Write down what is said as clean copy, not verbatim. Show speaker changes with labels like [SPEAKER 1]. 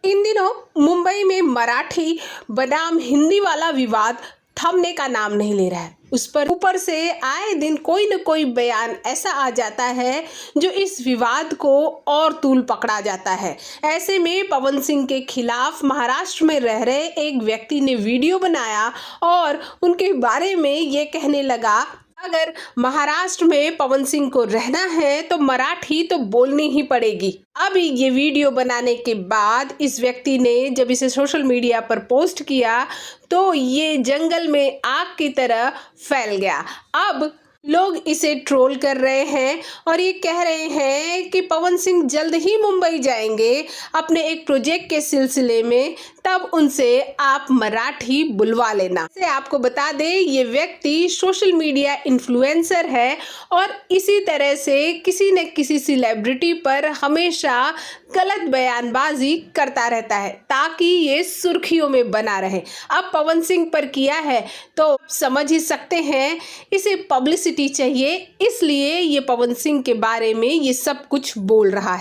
[SPEAKER 1] इन दिनों मुंबई में मराठी बनाम हिंदी वाला विवाद थमने का नाम नहीं ले रहा है। उस पर ऊपर से आए दिन कोई न कोई बयान ऐसा आ जाता है जो इस विवाद को और तूल पकड़ा जाता है। ऐसे में पवन सिंह के खिलाफ महाराष्ट्र में रह रहे एक व्यक्ति ने वीडियो बनाया और उनके बारे में ये कहने लगा, अगर महाराष्ट्र में पवन सिंह को रहना है तो मराठी तो बोलनी ही पड़ेगी। अब ये वीडियो बनाने के बाद इस व्यक्ति ने जब इसे सोशल मीडिया पर पोस्ट किया तो ये जंगल में आग की तरह फैल गया। अब लोग इसे ट्रोल कर रहे हैं और ये कह रहे हैं कि पवन सिंह जल्द ही मुंबई जाएंगे अपने एक प्रोजेक्ट के सिलसिले में, तब उनसे आप मराठी बुलवा लेना। से आपको बता दें, ये व्यक्ति सोशल मीडिया इन्फ्लुएंसर है और इसी तरह से किसी न किसी सेलिब्रिटी पर हमेशा गलत बयानबाजी करता रहता है ताकि ये सुर्खियों में बना रहे। अब पवन सिंह पर किया है तो समझ ही सकते हैं इसे पब्लिसिटी चाहिए, इसलिए ये पवन सिंह के बारे में ये सब कुछ बोल रहा है।